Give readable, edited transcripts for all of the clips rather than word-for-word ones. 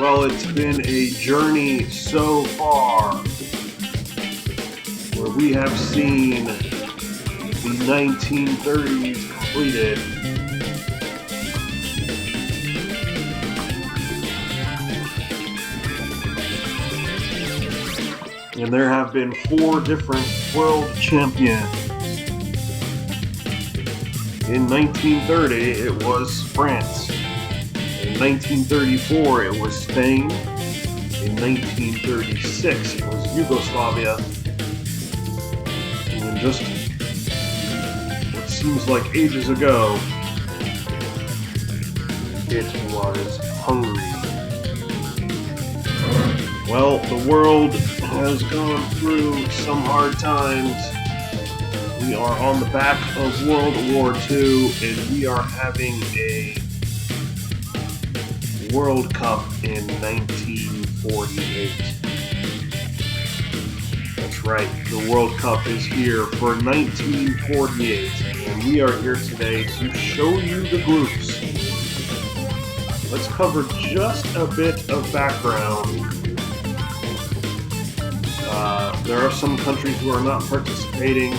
Well, it's been a journey so far where we have seen the 1930s completed. And there have been 4 different world champions. In 1930, it was France. In 1934, it was Spain. In 1936, it was Yugoslavia. And just what seems like ages ago, it was Hungary. Well, the world has gone through some hard times. We are on the back of World War II, and we are having a World Cup in 1948. That's right, the World Cup is here for 1948, and we are here today to show you the groups. Let's cover just a bit of background. There are some countries who are not participating.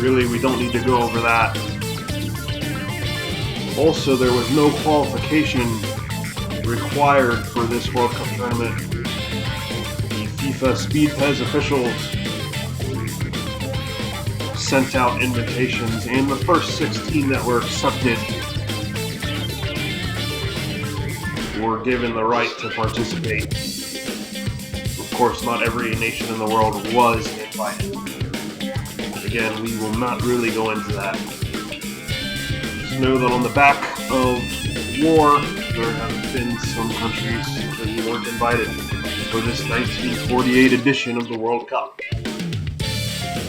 Really, we don't need to go over that. Also, there was no qualification required for this World Cup tournament. The FIFA Speed Pez officials sent out invitations, and the first 16 that were accepted were given the right to participate. Of course, not every nation in the world was invited. Again, we will not really go into that. Just know that on the back of war, there have been some countries that weren't invited for this 1948 edition of the World Cup.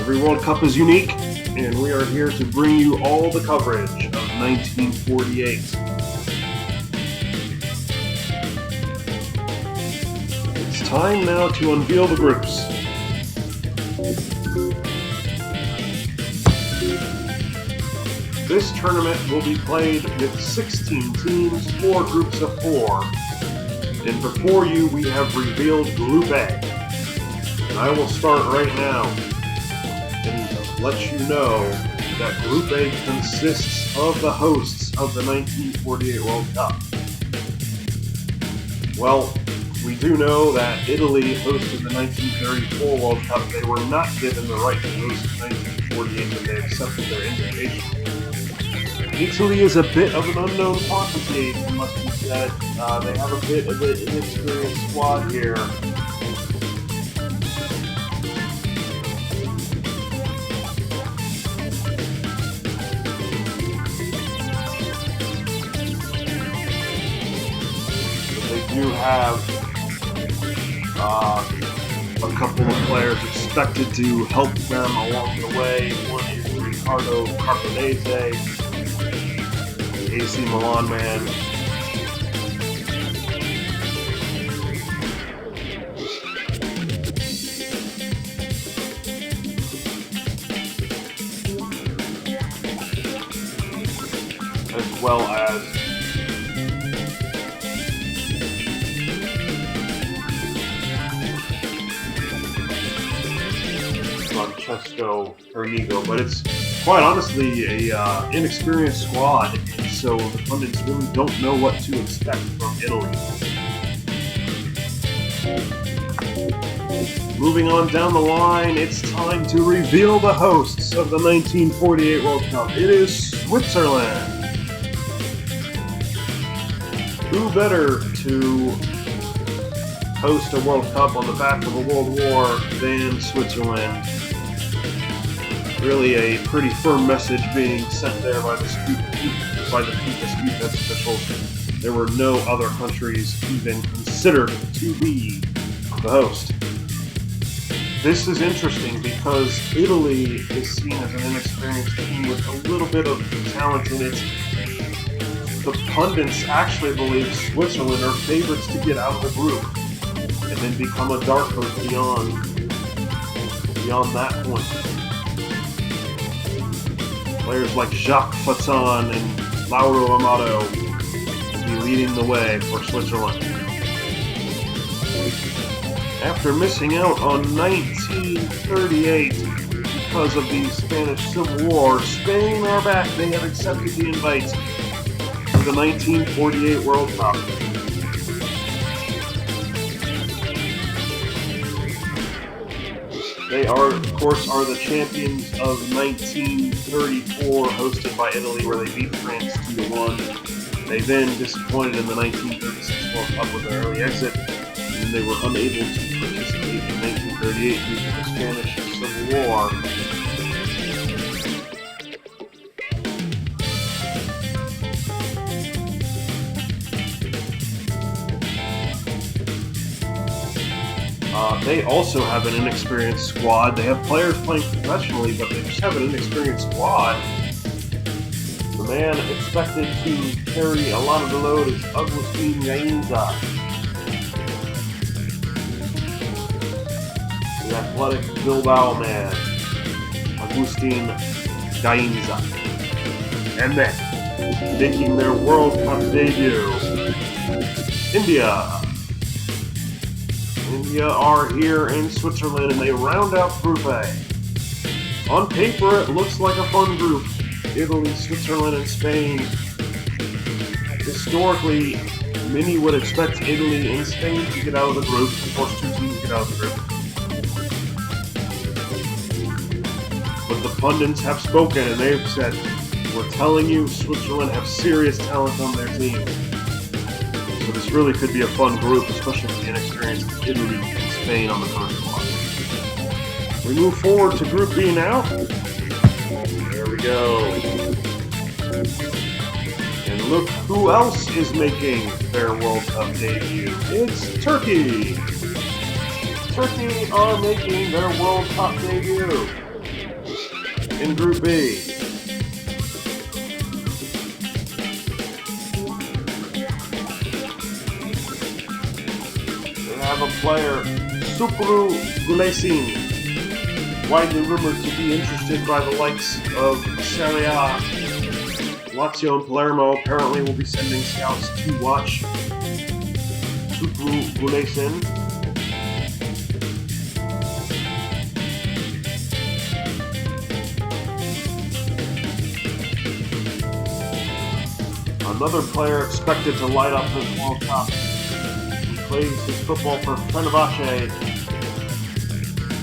Every World Cup is unique, and we are here to bring you all the coverage of 1948. It's time now to unveil the groups. This tournament will be played with 16 teams, 4 groups of 4. And before you, we have revealed Group A. And I will start right now and let you know that Group A consists of the hosts of the 1948 World Cup. Well, we do know that Italy hosted the 1934 World Cup. They were not given the right to host the 1948, but they accepted their invitation. Italy is a bit of an unknown quantity, it must be said. They have a bit of an inexperienced squad here. But they do have a couple of players expected to help them along the way. One is Riccardo Carponese, AC Milan man. As well as Francesco Ernigo, but it's quite honestly a inexperienced squad, and so the pundits really don't know what to expect from Italy. Moving on down the line, it's time to reveal the hosts of the 1948 World Cup. It is Switzerland. Who better to host a World Cup on the back of a World War than Switzerland? Really a pretty firm message being sent there by the FIFA Speed Pez officials. There were no other countries even considered to be the host. This is interesting because Italy is seen as an inexperienced team with a little bit of talent in it. The pundits actually believe Switzerland are favorites to get out of the group and then become a dark horse beyond that point. Players like Jacques Fatton and Lauro Amato will be leading the way for Switzerland. After missing out on 1938 because of the Spanish Civil War, Spain are back. They have accepted the invite to the 1948 World Cup. They of course, are the champions of 1934, hosted by Italy, where they beat France 2-1. They then disappointed in the 1936 World Cup with an early exit, and they were unable to participate in 1938 due to the Spanish Civil War. They also have an inexperienced squad. They have players playing professionally, but they just have an inexperienced squad. The man expected to carry a lot of the load is Agustin Gainza, the athletic Bilbao man, Agustin Gainza. And then, making their World Cup debut, India. India are here in Switzerland, and they round out Group A. On paper, it looks like a fun group. Italy, Switzerland, and Spain. Historically, many would expect Italy and Spain to get out of the group. Of course, two teams get out of the group. But the pundits have spoken, and they've said, we're telling you, Switzerland have serious talent on their team. So this really could be a fun group, especially with the inexperienced Italy and Spain on the first squad. We move forward to Group B now. There we go. And look who else is making their World Cup debut. It's Turkey. Turkey are making their World Cup debut in Group B. Have a player, Supru Gulesin, widely rumored to be interested by the likes of Serie A. Lazio and Palermo apparently will be sending scouts to watch Supru Gulesin. Another player expected to light up this World Cup. Plays his football for Fenerbahce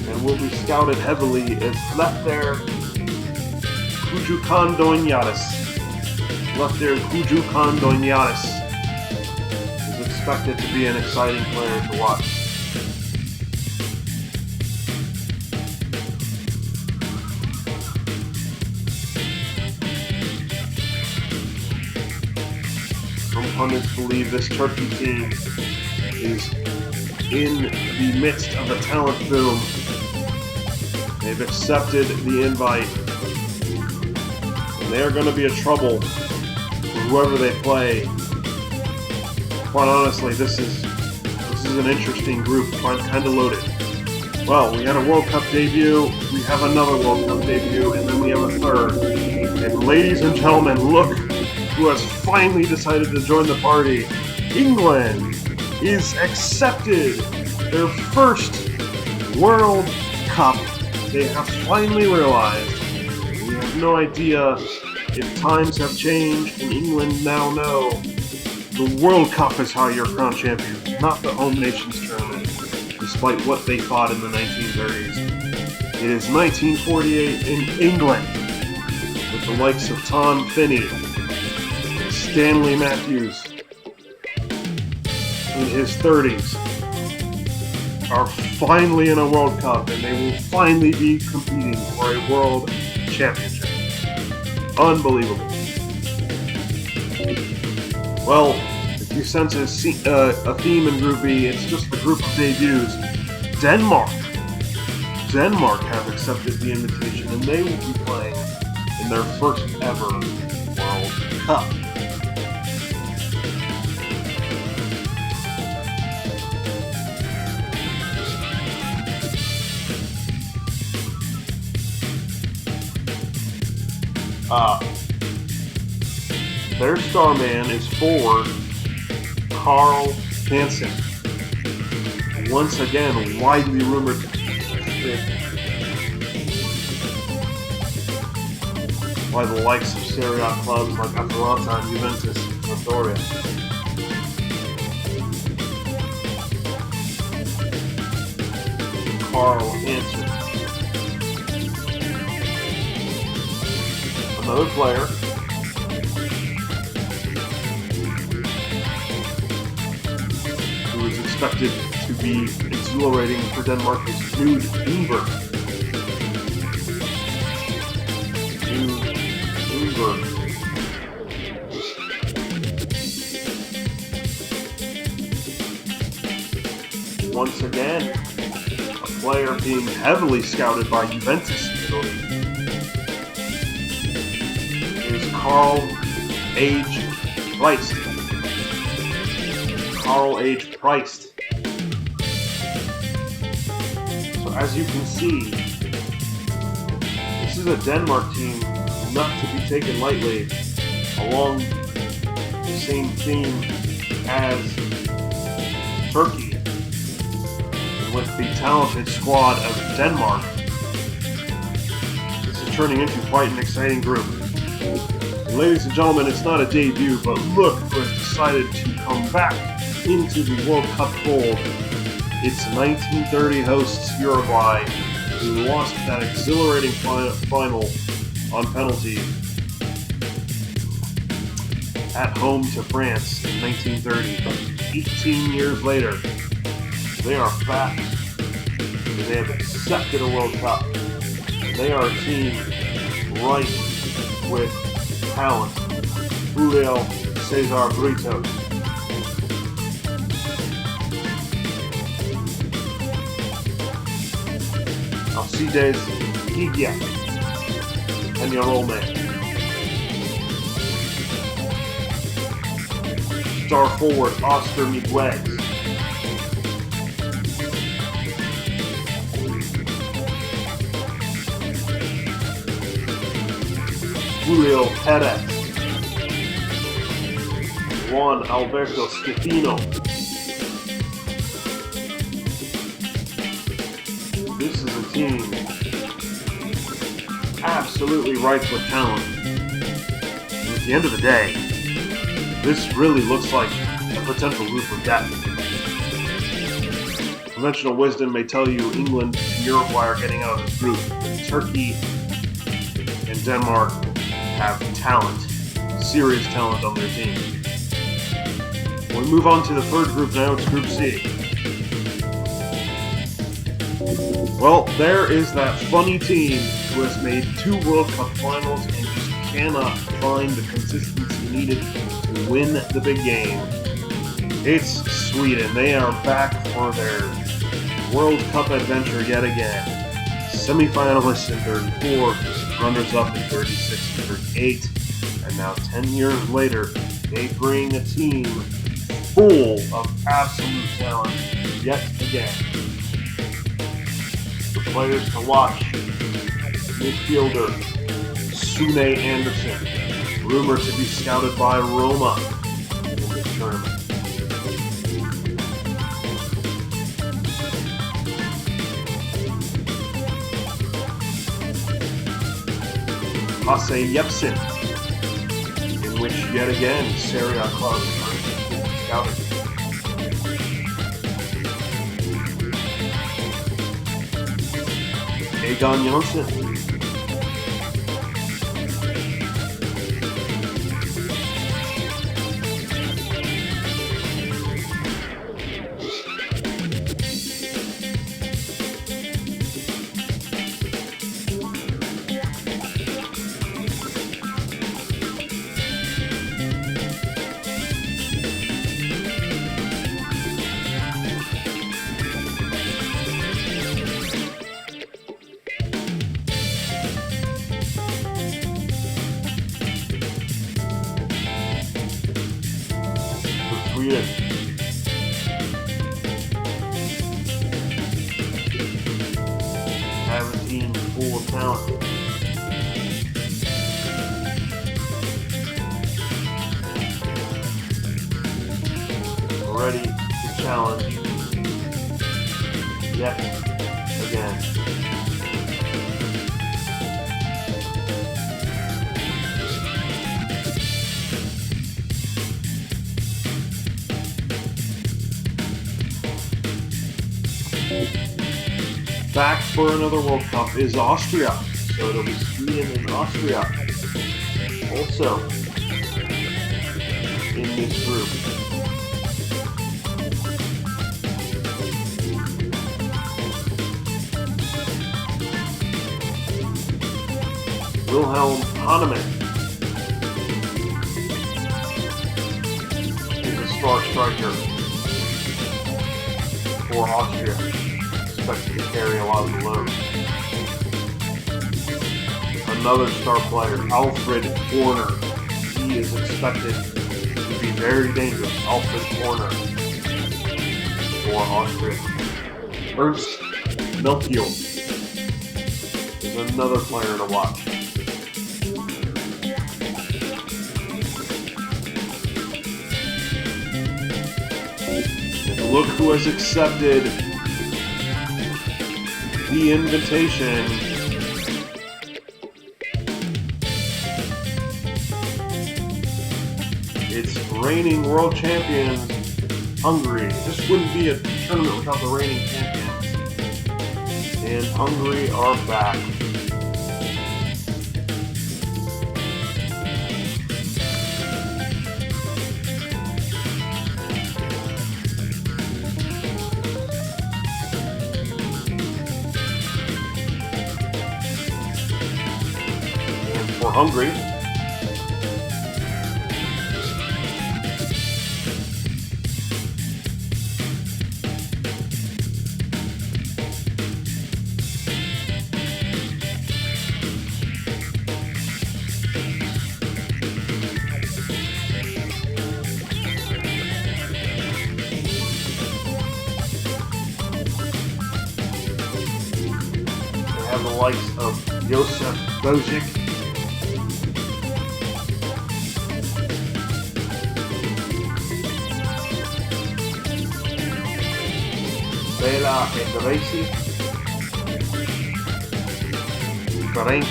and will be scouted heavily as Lefter Kujukan-Doinyaris. Lefter Kujukan-Doinyaris is expected to be an exciting player to watch. Some pundits believe this Turkey team is in the midst of a talent boom. They've accepted the invite. And they are going to be a trouble for whoever they play. Quite honestly, this is an interesting group, kind of loaded. Well, we had a World Cup debut, we have another World Cup debut, and then we have a third. And ladies and gentlemen, look who has finally decided to join the party. England is accepted their first World Cup. They have finally realized. We have no idea if times have changed, and England now know the World Cup is how you're crowned champion, not the home nations tournament, despite what they thought in the 1930s. It is 1948 in England, with the likes of Tom Finney and Stanley Matthews in his 30s are finally in a World Cup, and they will finally be competing for a World Championship. Unbelievable. Well, if you sense a theme in Group B, it's just the group of debuts. Denmark have accepted the invitation, and they will be playing in their first ever World Cup. Their star man is forward Carl Hansen. Once again, widely rumored by the likes of Serie A clubs like Atalanta and Juventus and Sampdoria. Carl Hansen. Another player who is expected to be exhilarating for Denmark is Knud Ljungberg. Once again, a player being heavily scouted by Juventus in Italy is Karl H. Priest. Karl H. Priest. So as you can see, this is a Denmark team not to be taken lightly, along the same theme as Turkey. With the talented squad of Denmark, this is turning into quite an exciting group. And ladies and gentlemen, it's not a debut, but look who has decided to come back into the World Cup fold. It's 1930 hosts Uruguay, who lost that exhilarating final on penalty at home to France in 1930. 18 years later, they are back, and they have accepted a World Cup. They are a team rife with talent. Julio Cesar Brito. Alcides Gigia. Peñarol. Star forward Oscar Miguez. Julio Perez, Juan Alberto Scefino. This is a team absolutely ripe with talent. And at the end of the day, this really looks like a potential group of death. Conventional wisdom may tell you England and Uruguay are getting out of this group, but Turkey and Denmark have talent, serious talent on their team. We move on to the third group now, it's Group C. Well, there is that funny team who has made 2 World Cup finals and just cannot find the consistency needed to win the big game. It's Sweden. They are back for their World Cup adventure yet again. Semi-finalists in 34, runners-up in 36 and 38, and now 10 years later, they bring a team full of absolute talent yet again. The players to watch: midfielder Sune Anderson, rumored to be scouted by Roma in this tournament. Hasse Jepsen, in which yet again Serie A clubs are interested in scouting. Egon Janssen, Sweden. Have a team full of talent. challenge yet again. Back for another World Cup is Austria. So it'll be Sweden and Austria also in this group. Wilhelm Hahnemann is a star striker for Austria, expected to carry a lot of the load. Another star player, Alfred Horner. He is expected to be very dangerous. Alfred Horner for Austria. Ernst Melchior is another player to watch. And look who has accepted the invitation. It's reigning world champions, Hungary. This wouldn't be a tournament without the reigning champions. And Hungary are back. And for Hungary, have the likes of Josef Bojic, Bela Edresi, Ferenc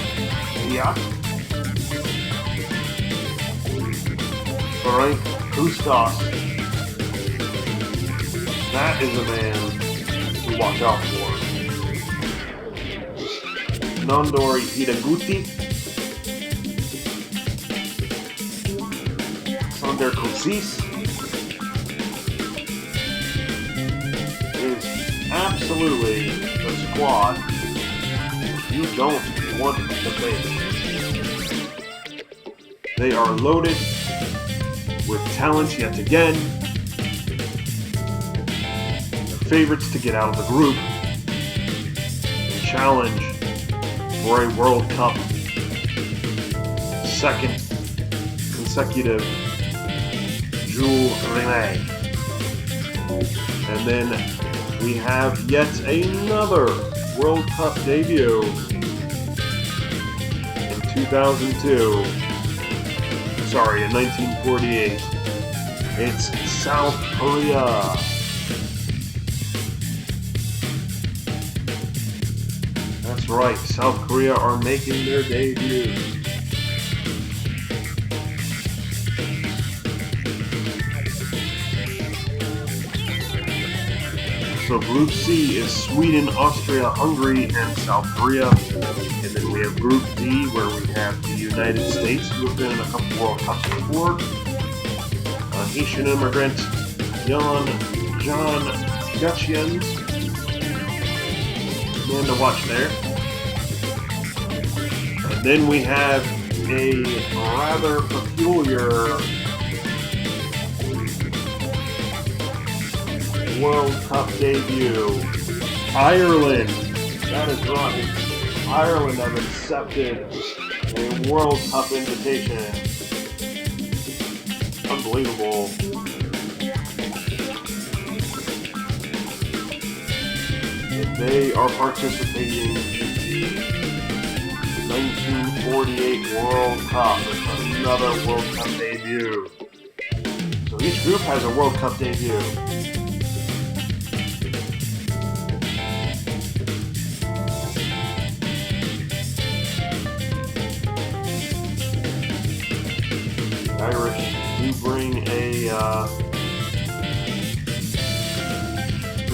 Diak, Ferenc Puskas. That is a man to watch out for. Nandor Hiraguchi, Sander Kosis is absolutely the squad you don't want to face. They are loaded with talent yet again. The favorites to get out of the group and challenge for a World Cup second consecutive Jules Rimet. And then we have yet another World Cup debut in 2002. Sorry, in 1948. It's South Korea. That's right, South Korea are making their debut. So Group C is Sweden, Austria, Hungary, and South Korea. And then we have Group D, where we have the United States, who have been in a couple World Cups before. Haitian immigrant John Gutchians. Man to watch there. And then we have a rather peculiar World Cup debut. Ireland. That is right. Ireland have accepted a World Cup invitation. Unbelievable. And they are participating in the 1948 World Cup. It's another World Cup debut. So each group has a World Cup debut.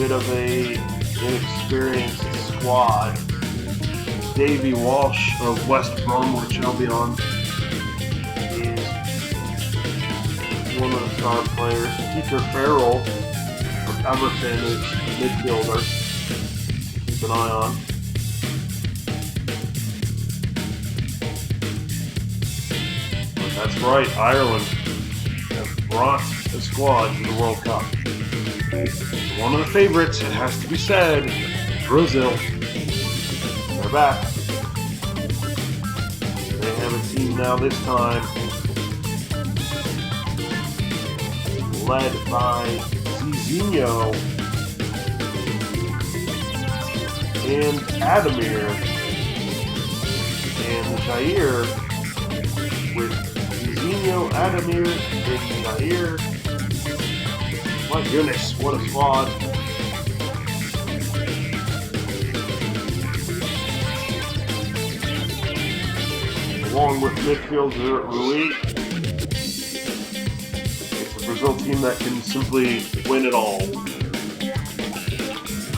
bit of a inexperienced squad. Davey Walsh of West Bromwich Albion is one of the star players. Peter Farrell of Everton is a midfielder. Keep an eye on. But that's right, Ireland have brought a squad to the World Cup. One of the favorites, it has to be said, Brazil. They're back. They have a team now this time led by Zizinho and Ademir and Jair, with Zizinho, Ademir, and Jair. My goodness, what a squad. Along with midfielder Rui. It's a Brazil team that can simply win it all.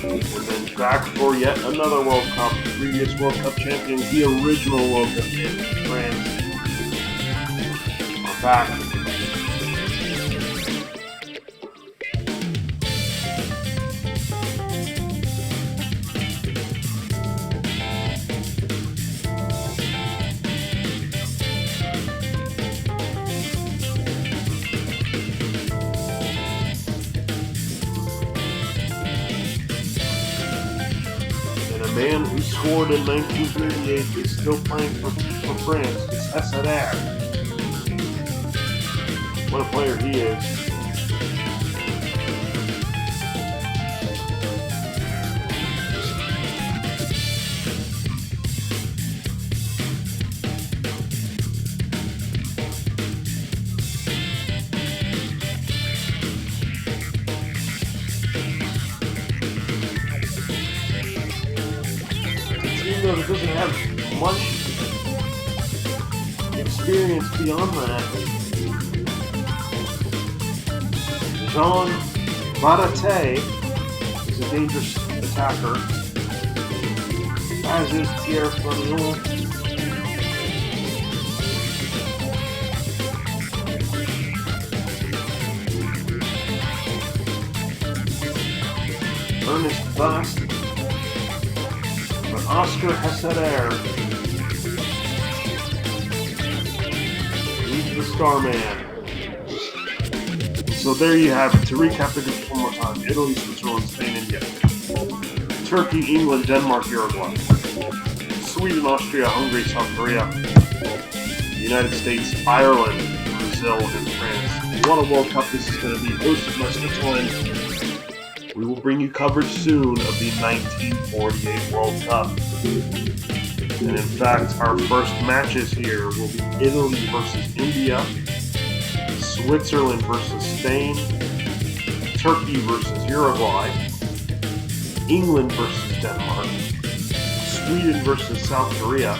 And then back for yet another World Cup. The previous World Cup champions, the original World Cup champions, France, are back. A man who scored in 1938 is still playing for France. It's Hesseler. What a player he is. That doesn't have much experience beyond that. Jean Barate is a dangerous attacker, as is Pierre Flamion. Ernest Bast. Oscar Hesseler, he's the star man. So there you have it. To recap the groups one more time: Italy, Switzerland, Spain, India, Turkey, England, Denmark, Uruguay, Sweden, Austria, Hungary, South Korea, the United States, Ireland, Brazil, and France. What a World Cup this is going to be, hosted by Switzerland. We will bring you coverage soon of the 1948 World Cup. And in fact, our first matches here will be Italy versus India, Switzerland versus Spain, Turkey versus Uruguay, England versus Denmark, Sweden versus South Korea,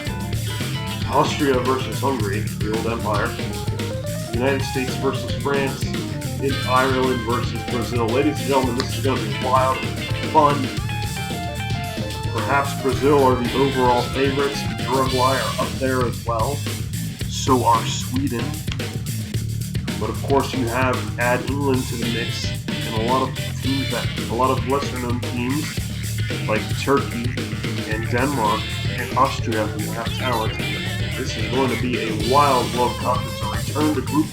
Austria versus Hungary, the old empire, United States versus France, and Ireland versus Brazil. Ladies and gentlemen, this is going to be wild, fun. Perhaps Brazil are the overall favorites. Uruguay are up there as well. So are Sweden. But of course, you add England to the mix, and a lot of lesser-known teams like Turkey and Denmark and Austria who have talent. This is going to be a wild World Cup. It's a return to group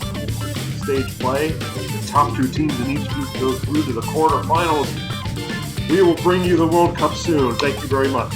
stage play. The top two teams in each group go through to the quarterfinals. We will bring you the World Cup soon. Thank you very much.